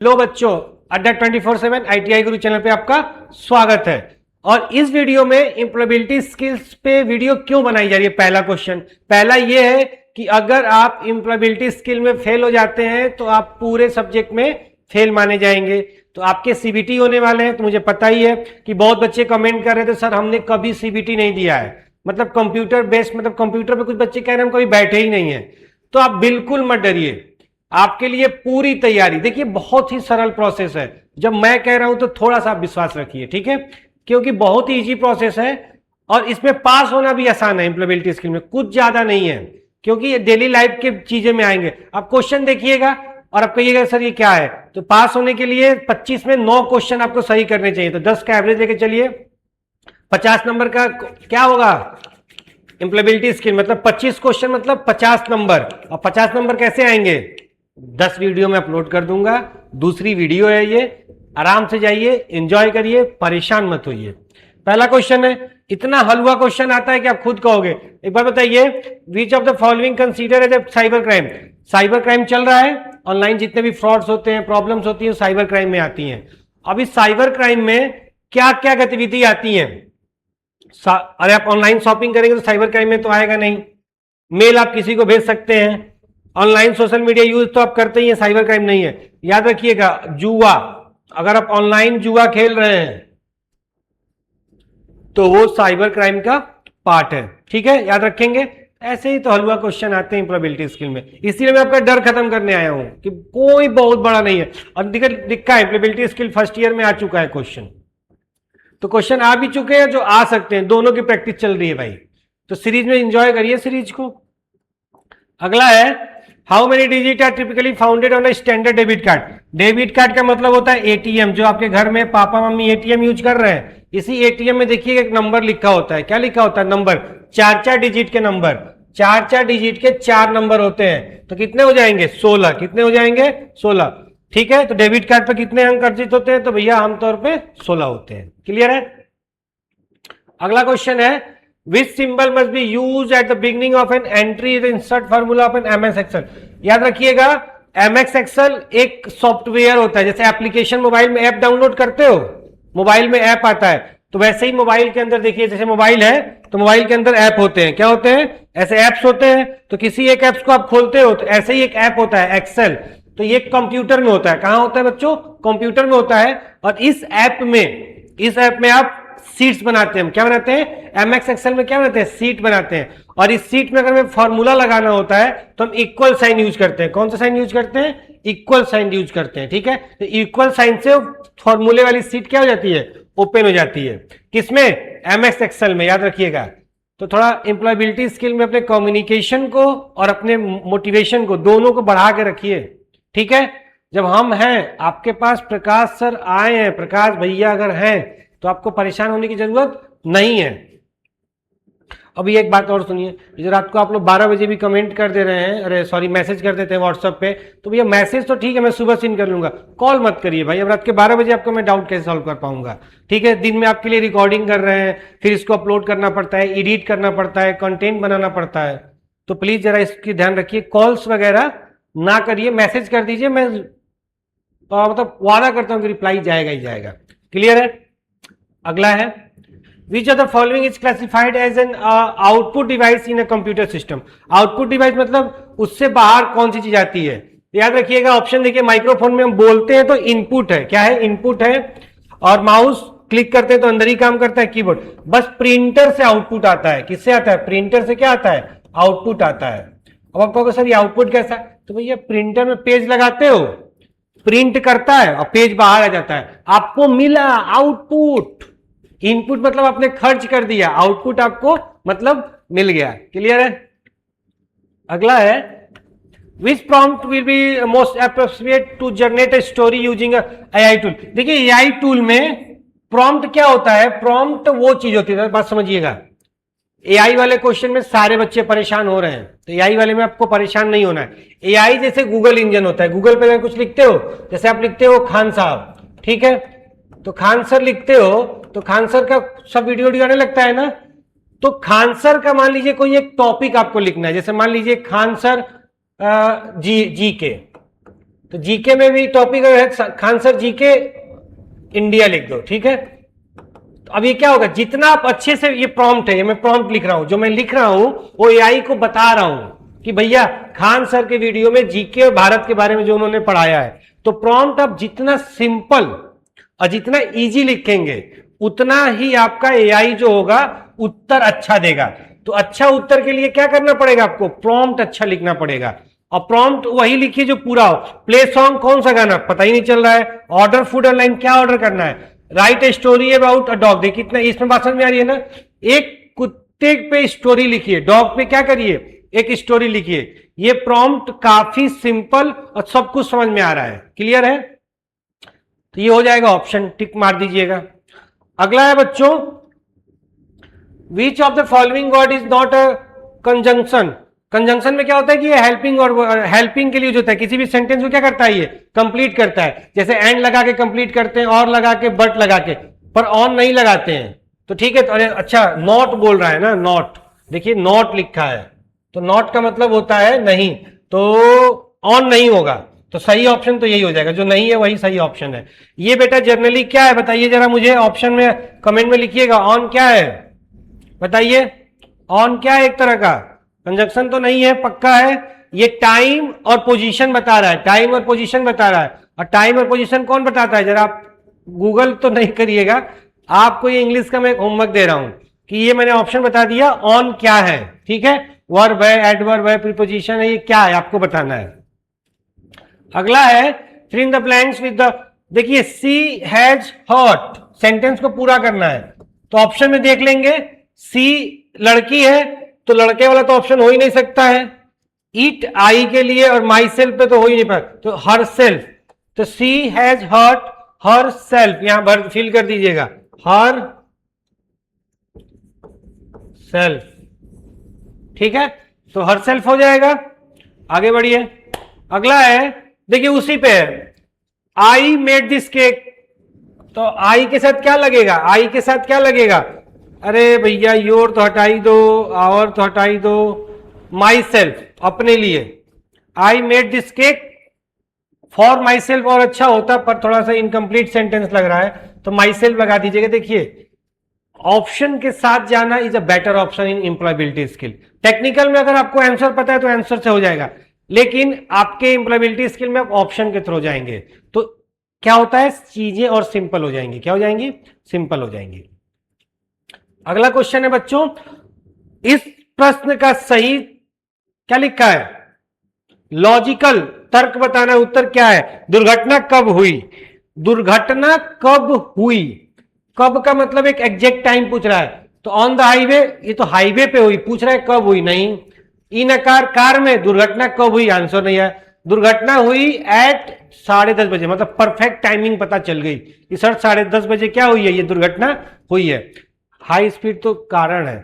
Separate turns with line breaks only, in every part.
लो बच्चों, अड्डा 24/7 ITI गुरु channel पे आपका स्वागत है। और इस वीडियो में इंप्लॉयबिलिटी स्किल्स पे वीडियो क्यों बनाई जा रही है। पहला क्वेश्चन, पहला ये है कि अगर आप इंप्लॉयबिलिटी स्किल में फेल हो जाते हैं तो आप पूरे सब्जेक्ट में फेल माने जाएंगे। तो आपके सीबीटी होने वाले हैं, तो मुझे पता ही है कि बहुत बच्चे कमेंट कर रहे थे सर हमने कभी सीबीटी नहीं दिया है, मतलब कंप्यूटर बेस्ड, मतलब कंप्यूटर पे कुछ बच्चे कह रहे हैं हम कभी बैठे ही नहीं है। तो आप बिल्कुल मत डरिए, आपके लिए पूरी तैयारी। देखिए बहुत ही सरल प्रोसेस है, जब मैं कह रहा हूं तो थोड़ा सा विश्वास रखिए, ठीक है, क्योंकि बहुत ही इजी प्रोसेस है और इसमें पास होना भी आसान है। इंप्लॉयबिलिटी स्किल में कुछ ज्यादा नहीं है, क्योंकि ये डेली लाइफ के चीजें में आएंगे। आप क्वेश्चन देखिएगा और आप कहिएगा सर ये क्या है। तो पास होने के लिए 25 में 9 क्वेश्चन आपको सही करने चाहिए, तो 10 का एवरेज लेके चलिए। 50 नंबर का क्या होगा, इंप्लॉयबिलिटी स्किल मतलब 25 क्वेश्चन मतलब 50 नंबर। और 50 नंबर कैसे आएंगे, 10 वीडियो में अपलोड कर दूंगा। दूसरी वीडियो है ये, आराम से जाइए, एंजॉय करिए, परेशान मत होइए। पहला क्वेश्चन है, इतना हलवा क्वेश्चन आता है कि आप खुद कहोगे। एक बार बताइए, which of the following consider as a cyber crime. Cyber crime चल रहा है, ऑनलाइन जितने भी फ्रॉड्स होते हैं, प्रॉब्लम्स होती हैं, साइबर क्राइम में आती हैं। अब इस साइबर क्राइम में क्या क्या गतिविधि आती है। अरे आप ऑनलाइन शॉपिंग करेंगे तो साइबर क्राइम में तो आएगा नहीं। मेल आप किसी को भेज सकते हैं, ऑनलाइन सोशल मीडिया यूज तो आप करते ही हैं, साइबर क्राइम नहीं है। याद रखिएगा, जुआ, अगर आप ऑनलाइन जुआ खेल रहे हैं तो वो साइबर क्राइम का पार्ट है, ठीक है, याद रखेंगे। ऐसे ही तो हलवा क्वेश्चन आते हैं इंप्लॉयबिलिटी स्किल में, इसलिए मैं आपका डर खत्म करने आया हूं कि कोई बहुत बड़ा नहीं है। और दिक्का है इंप्लॉयबिलिटी स्किल फर्स्ट ईयर में आ चुका है क्वेश्चन, तो क्वेश्चन आ भी चुके हैं जो आ सकते हैं, दोनों की प्रैक्टिस चल रही है भाई। तो सीरीज में एंजॉय करिए सीरीज को। अगला है, how many digit are typically founded on a standard debit card. Debit card का मतलब होता है एटीएम, जो आपके घर में पापा मम्मी एटीएम यूज कर रहे हैं, इसी एटीएम में देखिए एक नंबर लिखा होता है। क्या लिखा होता है, नंबर, 4 डिजिट के नंबर, 4 डिजिट के 4 नंबर होते हैं। तो कितने हो जाएंगे, 16। कितने हो जाएंगे, 16, ठीक है। तो डेबिट कार्ड पे कितने अंक अर्जित होते हैं, तो भैया आमतौर पे 16 होते हैं। क्लियर है। अगला क्वेश्चन है, which symbol must be use at the beginning of an entry in insert formula of an MS Excel. याद रखिएगा, एमएस एक्सेल एक सॉफ्टवेयर होता है, जैसे एप्लीकेशन मोबाइल में ऐप डाउनलोड करते हो, मोबाइल में ऐप आता है, तो वैसे ही मोबाइल के अंदर देखिए, जैसे मोबाइल है तो मोबाइल के अंदर ऐप होते हैं। क्या होते हैं, ऐसे ऐप्स होते हैं। तो किसी एक ऐप्स को आप खोलते हो तो ऐसे ही एक ऐप होता है एक्सेल, तो ये कंप्यूटर में होता है। कहां होता है बच्चों, कंप्यूटर में होता है। और इस ऐप में आप सीट्स बनाते हैं। क्या बनाते हैं, एमएस एक्सेल में क्या बनाते हैं, सीट बनाते हैं। और इस सीट में अगर हमें फॉर्मूला लगाना होता है तो हम इक्वल साइन यूज करते हैं। कौन सा साइन यूज करते हैं, इक्वल साइन यूज करते हैं, ठीक है। तो इक्वल साइन से फॉर्मूले वाली सीट क्या हो जाती है, ओपन हो जाती है। किसमें, एमएस एक्सेल में, याद रखिएगा। तो थोड़ा इंप्लॉयबिलिटी स्किल में अपने कम्युनिकेशन को और अपने मोटिवेशन को, दोनों को बढ़ा के रखिए, ठीक है। जब हम हैं आपके पास, प्रकाश सर आए हैं, प्रकाश भैया अगर हैं, तो आपको परेशान होने की जरूरत नहीं है। अभी एक बात और सुनिए, जो रात को आप लोग 12 बजे भी कमेंट कर दे रहे हैं, अरे सॉरी मैसेज कर देते हैं व्हाट्सएप पे, तो भैया मैसेज तो ठीक है मैं सुबह सीन कर लूंगा, कॉल मत करिए भाई। अब रात के 12 बजे आपको मैं डाउट कैसे सॉल्व कर पाऊंगा, ठीक है। दिन में आपके लिए रिकॉर्डिंग कर रहे हैं, फिर इसको अपलोड करना पड़ता है, एडिट करना पड़ता है, कंटेंट बनाना पड़ता है, तो प्लीज जरा इसकी ध्यान रखिए। कॉल्स वगैरह ना करिए, मैसेज कर दीजिए, मैं मतलब वादा करता हूं कि रिप्लाई जाएगा ही जाएगा। क्लियर है। अगला है, which of the following is classified as an output device in a computer system. Output device मतलब उससे बाहर कौन सी चीज आती है। याद रखिएगा, ऑप्शन देखिए, माइक्रोफोन में हम बोलते हैं तो इनपुट है, क्या है, इनपुट है। और माउस क्लिक करते हैं तो अंदर ही काम करता है, कीबोर्ड। बस प्रिंटर से आउटपुट आता है, किससे आता है, प्रिंटर से क्या आता है, आउटपुट आता है। अब आप कहोगे सर ये आउटपुट कैसा, तो भैया प्रिंटर में पेज लगाते हो, प्रिंट करता है और पेज बाहर आ जाता है, आपको मिला आउटपुट। इनपुट मतलब आपने खर्च कर दिया, आउटपुट आपको मतलब मिल गया। क्लियर है। अगला है, which prompt will be most appropriate to generate a story using AI tool. देखिए एआई टूल में प्रॉम्प्ट क्या होता है, प्रॉम्प्ट वो चीज होती है, बात समझिएगा। एआई वाले क्वेश्चन में सारे बच्चे परेशान हो रहे हैं, तो एआई वाले में आपको परेशान नहीं होना है। एआई जैसे गूगल इंजन होता है, गूगल पे अगर कुछ लिखते हो, जैसे आप लिखते हो खान साहब, ठीक है, तो खान सर लिखते हो तो खान सर का सब वीडियो आने लगता है ना। तो खान सर का मान लीजिए कोई एक टॉपिक आपको लिखना है, जैसे मान लीजिए खान सर जी के, तो जीके में भी टॉपिक है खान सर जीके इंडिया लिख दो, ठीक है। तो अब ये क्या होगा, जितना आप अच्छे से, ये प्रॉम्प्ट है, ये मैं प्रॉम्प्ट लिख रहा हूं, जो मैं लिख रहा हूं वो एआई को बता रहा हूं कि भैया खान सर के वीडियो में जीके और भारत के बारे में जो उन्होंने पढ़ाया है। तो प्रॉम्प्ट आप जितना सिंपल और जितना इजी लिखेंगे उतना ही आपका एआई जो होगा उत्तर अच्छा देगा। तो अच्छा उत्तर के लिए क्या करना पड़ेगा आपको, प्रॉम्प्ट अच्छा लिखना पड़ेगा। और प्रॉम्प्ट वही लिखिए जो पूरा हो। प्ले सॉन्ग कौन सा गाना, पता ही नहीं चल रहा है। ऑर्डर फूड ऑनलाइन, क्या ऑर्डर करना है। Right a story about a dog, देखिए कितना इसमें बात समझ में आ रही है ना। एक कुत्ते पे स्टोरी लिखिए, डॉग पे क्या करिए, एक स्टोरी लिखिए। ये प्रॉम्प्ट काफी सिंपल और सब कुछ समझ में आ रहा है। क्लियर है, तो ये हो जाएगा ऑप्शन, टिक मार दीजिएगा। अगला है बच्चों, विच of the following word is not a conjunction. Conjunction में क्या होता है कि ये हेल्पिंग और हेल्पिंग के लिए जो होता है, किसी भी सेंटेंस को क्या करता है, ये कंप्लीट करता है। जैसे एंड लगा के कंप्लीट करते हैं, और लगा के, बट लगा के, पर ऑन नहीं लगाते हैं। तो ठीक है, तो अरे अच्छा नॉट बोल रहा है ना, नॉट, देखिए नॉट लिखा है, तो नॉट का मतलब होता है नहीं, तो ऑन नहीं होगा। तो सही ऑप्शन तो यही हो जाएगा, जो नहीं है वही सही ऑप्शन है। ये बेटा जनरली क्या है बताइए जरा मुझे, ऑप्शन में कमेंट में लिखिएगा। ऑन क्या है बताइए, ऑन क्या है, एक तरह का कंजक्शन तो नहीं है, पक्का है। ये टाइम और पोजीशन बता रहा है, टाइम और पोजीशन बता रहा है। और टाइम और पोजीशन कौन बताता है, जरा आप गूगल तो नहीं करिएगा, आपको ये इंग्लिश का मैं होमवर्क दे रहा हूं कि ये मैंने ऑप्शन बता दिया ऑन क्या है, ठीक है। वर्ब है, एडवर्ब है, प्रीपोजिशन है, ये क्या है आपको बताना है। अगला है fill in the blanks with the, देखिए सी हैज हर्ट, सेंटेंस को पूरा करना है। तो ऑप्शन में देख लेंगे, सी लड़की है, तो लड़के वाला तो ऑप्शन हो ही नहीं सकता है। इट आई के लिए और माई सेल्फ पे तो हो ही नहीं पाता, तो हर सेल्फ, तो सी हैज हर्ट हर सेल्फ, यहां भर फिल कर दीजिएगा, हर सेल्फ, ठीक है। तो हर सेल्फ हो जाएगा। आगे बढ़िए, अगला है, देखिए उसी पे है, आई मेड दिस केक, तो आई के साथ क्या लगेगा, आई के साथ क्या लगेगा, अरे भैया योर तो हटाई दो, और तो हटाई दो, माई सेल्फ, अपने लिए। I made this cake for my self और अच्छा होता, पर थोड़ा सा इनकम्प्लीट सेंटेंस लग रहा है, तो माई सेल्फ लगा दीजिएगा। देखिए ऑप्शन के साथ जाना is a better option in employability skill. Technical में अगर आपको आंसर पता है तो आंसर से हो जाएगा, लेकिन आपके एम्प्लॉयबिलिटी स्किल में आप ऑप्शन के थ्रू जाएंगे तो क्या होता है, चीजें और सिंपल हो जाएंगी। क्या हो जाएंगी, सिंपल हो जाएंगी। अगला क्वेश्चन है बच्चों, इस प्रश्न का सही क्या लिखा है, लॉजिकल तर्क बताना, उत्तर क्या है। दुर्घटना कब हुई, दुर्घटना कब हुई, कब का मतलब एक एग्जैक्ट टाइम पूछ रहा है। तो ऑन द हाईवे, ये तो हाईवे पे हुई, पूछ रहा है कब हुई, नहीं। इन कार, कार में, दुर्घटना कब हुई, आंसर नहीं है। दुर्घटना हुई एट 10:30 बजे, मतलब परफेक्ट टाइमिंग पता चल गई कि सर 10:30 बजे क्या हुई है, ये दुर्घटना हुई है। हाई स्पीड तो कारण है,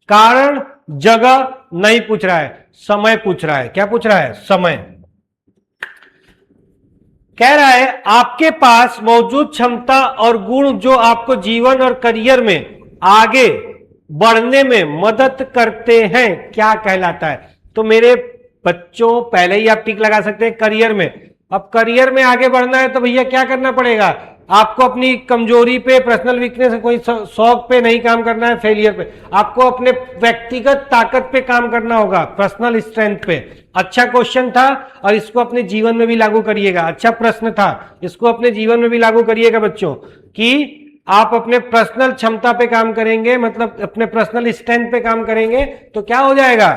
कारण जगह नहीं पूछ रहा है, समय पूछ रहा है। क्या पूछ रहा है, समय। कह रहा है आपके पास मौजूद क्षमता और गुण जो आपको जीवन और करियर में आगे बढ़ने में मदद करते हैं क्या कहलाता है। तो मेरे बच्चों पहले ही आप टिक लगा सकते हैं करियर में। अब करियर में आगे बढ़ना है तो भैया क्या करना पड़ेगा, आपको अपनी कमजोरी पे, पर्सनल वीकनेस, कोई शौक पे नहीं काम करना है, फेलियर पे, आपको अपने व्यक्तिगत ताकत पे काम करना होगा, पर्सनल स्ट्रेंथ पे। अच्छा क्वेश्चन था और इसको अपने जीवन में भी लागू करिएगा। अच्छा प्रश्न था, इसको अपने जीवन में भी लागू करिएगा बच्चों, कि आप अपने पर्सनल क्षमता पे काम करेंगे, मतलब अपने पर्सनल स्ट्रेंथ पे काम करेंगे तो क्या हो जाएगा,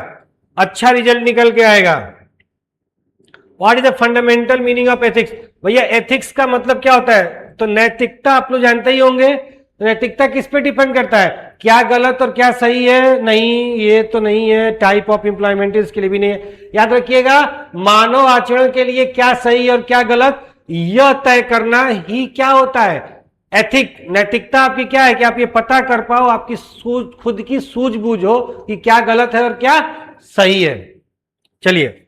अच्छा रिजल्ट निकल के आएगा। What is the fundamental meaning of ethics, भैया एथिक्स का मतलब क्या होता है, तो नैतिकता आप लोग जानते ही होंगे। नैतिकता किस पे डिपेंड करता है, क्या गलत और क्या सही है, नहीं ये तो नहीं है, टाइप ऑफ एम्प्लॉयमेंट इसके लिए भी नहीं है। याद रखिएगा मानव आचरण के लिए क्या सही और क्या गलत यह तय करना ही क्या होता है, एथिक। नैतिकता आपकी क्या है कि आप ये पता कर पाओ, आपकी खुद की सूझबूझ हो कि क्या गलत है और क्या सही है। चलिए,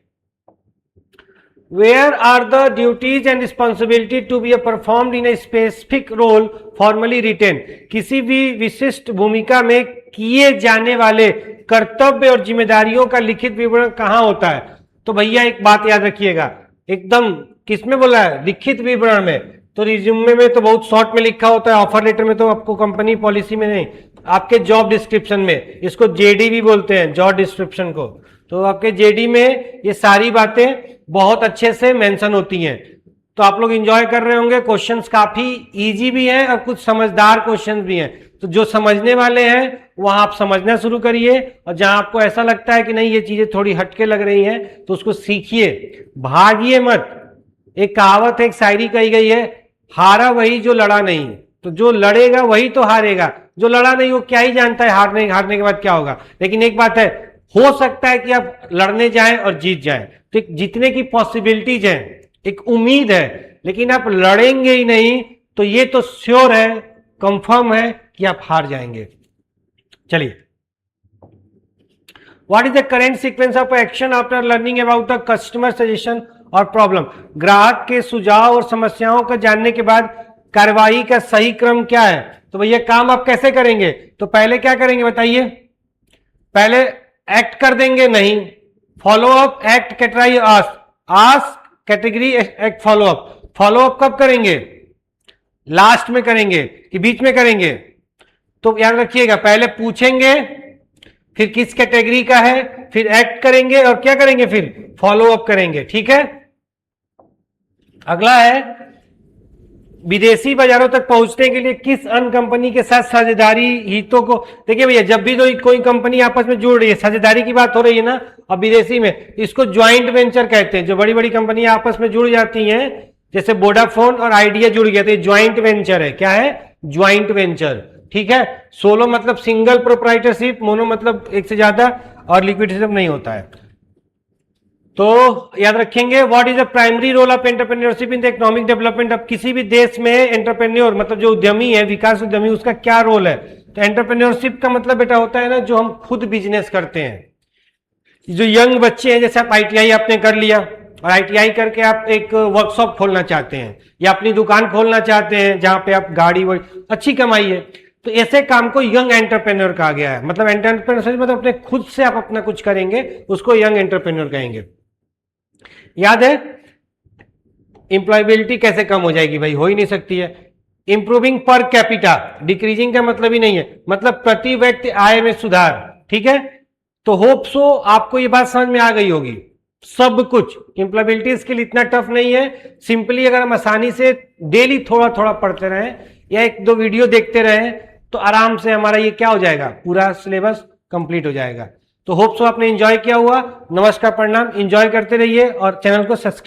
Where are the duties and responsibility to be performed in a specific role formally written? किसी भी विशिष्ट भूमिका में किए जाने वाले कर्तव्य और जिम्मेदारियों का लिखित विवरण कहां होता है। तो भैया एक बात याद रखिएगा, एकदम किसमें बोला है? लिखित विवरण में। तो रिज्यूमे में तो बहुत शॉर्ट में लिखा होता है, ऑफर लेटर में तो आपको कंपनी पॉलिसी में नहीं, आपके जॉब डिस्क्रिप्शन में, इसको जेडी भी बोलते हैं, जॉब डिस्क्रिप्शन को। तो आपके जेडी में ये सारी बातें बहुत अच्छे से मेंशन होती हैं। तो आप लोग एंजॉय कर रहे होंगे। क्वेश्चंस काफी इजी भी हैं और कुछ समझदार क्वेश्चंस भी हैं। तो जो समझने वाले हैं वहां आप समझना शुरू करिए, और जहां आपको ऐसा लगता है कि नहीं ये चीजें थोड़ी हटके लग रही हैं तो उसको सीखिए, भागिए मत। एक कहावत है, एक शायरी कही गई है, हारा वही जो लड़ा नहीं। तो जो लड़ेगा वही तो हारेगा, जो लड़ा नहीं वो क्या ही जानता है हारने के बाद क्या होगा। लेकिन एक बात है, हो सकता है कि आप लड़ने जाएं और जीत जाएं, तो जीतने की पॉसिबिलिटीज है, एक उम्मीद है। लेकिन आप लड़ेंगे ही नहीं तो ये तो श्योर है, कंफर्म है कि आप हार जाएंगे। चलिए, what is the current sequence of action after learning about the customer suggestion और प्रॉब्लम? ग्राहक के सुझाव और समस्याओं को जानने के बाद कार्रवाई का सही क्रम क्या है? तो भैया काम आप कैसे करेंगे? तो पहले क्या करेंगे बताइए? पहले एक्ट कर देंगे? नहीं, follow up, act, category, ask, category, act, follow up. Follow up कब करेंगे? लास्ट में करेंगे कि बीच में करेंगे? तो याद रखिएगा, पहले पूछेंगे, फिर किस कैटेगरी का है, फिर एक्ट करेंगे और क्या करेंगे, फिर फॉलो अप करेंगे। ठीक है। अगला है, विदेशी बाजारों तक पहुंचने के लिए किस अन्य कंपनी के साथ साझेदारी हितों को? देखिए भैया, जब भी कोई कंपनी आपस में जुड़ रही है, साझेदारी की बात हो रही है ना, अब विदेशी में इसको ज्वाइंट वेंचर कहते हैं। जो बड़ी बड़ी कंपनियां आपस में जुड़ जाती हैं, जैसे वोडाफोन और आइडिया जुड़ गया, तो ये ज्वाइंट वेंचर है। क्या है? Joint venture. ठीक है। सोलो मतलब सिंगल प्रोप्राइटरशिप, मोनो मतलब एक से ज्यादा, और लिक्विडेशन नहीं होता है। तो याद रखेंगे, what is the primary role of entrepreneurship in the economic development? अब किसी भी देश में एंटरप्रेन्योर मतलब जो उद्यमी है, विकास उद्यमी, उसका क्या रोल है? तो एंटरप्रेन्योरशिप का मतलब बेटा होता है ना, जो हम खुद बिजनेस करते हैं। जो यंग बच्चे हैं, जैसे आप आईटीआई आपने कर लिया, और आईटीआई करके आप एक वर्कशॉप खोलना चाहते हैं या अपनी दुकान खोलना चाहते हैं जहां पे आप गाड़ी अच्छी कमाई है, तो ऐसे काम को यंग एंटरप्रेन्योर कहा गया है। मतलब एंटरप्रेन्योरशिप मतलब अपने खुद से आप अपना कुछ करेंगे, उसको यंग एंटरप्रेन्योर कहेंगे। याद है, इंप्लॉयबिलिटी कैसे कम हो जाएगी? भाई हो ही नहीं सकती है। इंप्रूविंग पर कैपिटा, डिक्रीजिंग का मतलब ही नहीं है, मतलब प्रति व्यक्ति आय में सुधार। ठीक है। तो होप सो आपको ये बात समझ में आ गई होगी। सब कुछ इंप्लॉयबिलिटी स्किल इतना टफ नहीं है। सिंपली अगर हम आसानी से डेली थोड़ा थोड़ा पढ़ते रहें या एक दो वीडियो देखते रहें तो आराम से हमारा ये क्या हो जाएगा, पूरा सिलेबस कंप्लीट हो जाएगा। तो होप सो आपने एंजॉय किया हुआ। नमस्कार, प्रणाम, एंजॉय करते रहिए और चैनल को सब्सक्राइब